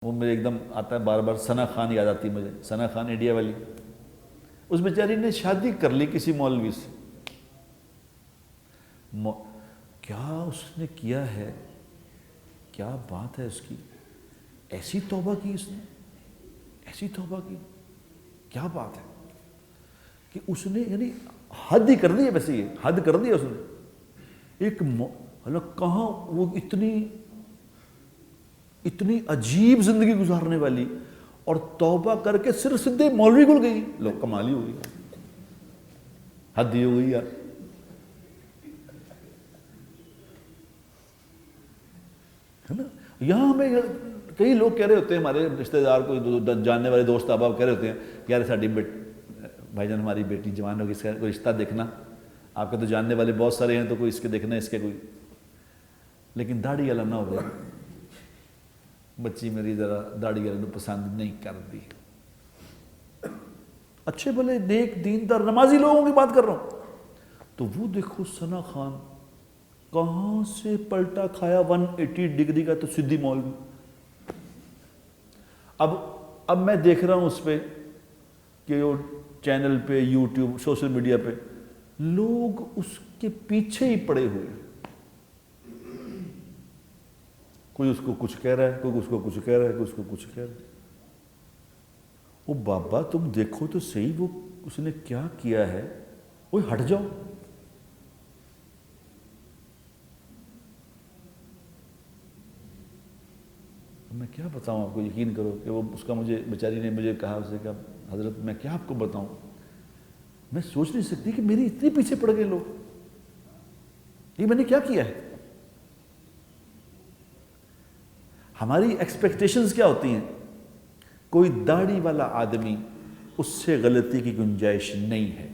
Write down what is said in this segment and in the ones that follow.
وہ میرے ایک دم آتا ہے بار بار، ثنا خان یاد آتی مجھے، ثنا خان انڈیا والی، اس بیچاری نے شادی کر لی کسی مولوی سے. کیا اس نے کیا ہے، کیا بات ہے اس کی، ایسی توبہ کی اس نے، ایسی توبہ کی، کیا بات ہے کہ اس نے یعنی حد ہی کر دی ہے. ویسے یہ حد کر دی ہے اس نے. ایک کہاں وہ اتنی عجیب زندگی گزارنے والی، اور توبہ کر کے صرف سدھے مولوی کو گئی. لوگ کمال ہی ہو گئی، حد ہی ہو گئی یار. ہے نا. یہاں ہمیں کئی لوگ کہہ رہے ہوتے ہیں، ہمارے رشتہ دار کوئی جاننے والے دوست احباب کہہ رہے ہوتے ہیں کہ یار ساڈی بھائی جان ہماری بیٹی جوان ہوگی، اس کا کوئی رشتہ دیکھنا. آپ کے تو جاننے والے بہت سارے ہیں، تو کوئی اس کے دیکھنا، اس کے کوئی، لیکن داڑھی والا نہ ہو. بچی میری ذرا داڑھی والے پسند نہیں کرتی. اچھے بھلے نیک دیندار نمازی لوگوں کی بات کر رہا ہوں. تو وہ دیکھو ثنا خان کہاں سے پلٹا کھایا 180 ڈگری کا، تو سدھی مولوی. اب میں دیکھ رہا ہوں اس پہ کہ وہ چینل پہ، یوٹیوب، سوشل میڈیا پہ لوگ اس کے پیچھے ہی پڑے ہوئے. کوئی اس کو کچھ کہہ رہا ہے، کوئی اس کو کچھ کہہ رہا ہے، کوئی اس کو کچھ کہہ رہا ہے. وہ بابا تم دیکھو تو صحیح وہ اس نے کیا کیا ہے. وہ ہٹ جاؤ. میں کیا بتاؤں آپ کو، یقین کرو کہ وہ اس کا مجھے بیچاری نے مجھے کہا، اسے کہا حضرت میں کیا آپ کو بتاؤں، میں سوچ نہیں سکتی کہ میری اتنے پیچھے پڑ گئے لوگ. یہ میں نے کیا کیا ہے. ہماری ایکسپیکٹیشنز کیا ہوتی ہیں، کوئی داڑھی والا آدمی، اس سے غلطی کی گنجائش نہیں ہے.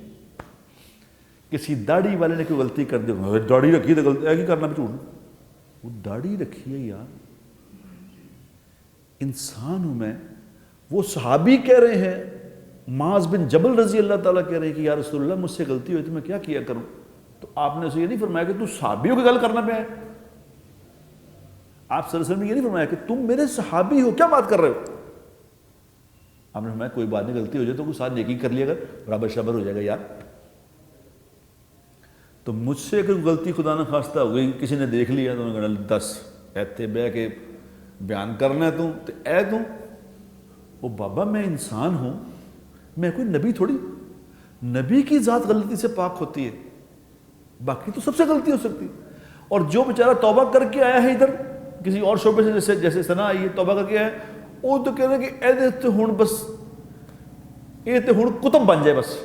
کسی داڑھی والے نے کوئی غلطی کر دی، داڑھی رکھی تو غلطی ہے کرنا بھی جھوٹ. وہ داڑھی رکھی ہے یار، انسان ہوں میں. وہ صحابی کہہ رہے ہیں، معاذ بن جبل رضی اللہ تعالیٰ کہہ رہے ہیں کہ یا رسول اللہ مجھ سے غلطی ہوئی تو میں کیا کیا کروں. تو آپ نے اسے یہ نہیں فرمایا کہ تو صحابیوں کی گل کرنا پہ ہے. آپ صلی اللہ علیہ وسلم نے یہ نہیں فرمایا کہ تم میرے صحابی ہو، کیا بات کر رہے ہو. آپ نے فرمایا کوئی بات نہیں، غلطی ہو جائے تو کوئی ساتھ نیکی کر لیا، اگر برابر شبر ہو جائے گا یار. تو مجھ سے اگر غلطی خدا نہ خواستہ ہو گئی، کسی نے دیکھ لیا، تو انہوں نے کہا 10 ایتے بہ کے بیان کرنا ہے تو اے تو وہ بابا میں انسان ہوں، میں کوئی نبی تھوڑی. نبی کی ذات غلطی سے پاک ہوتی ہے، باقی تو سب سے غلطی ہو سکتی. اور جو بیچارہ توبہ کر کے آیا ہے ادھر کسی اور شعبے سے، جیسے ثنا آئی ہے توبہ کر کے آیا ہے، وہ تو کہہ رہے کہ اے تے ہن بس یہ تے ہن کتب بن جائے بس.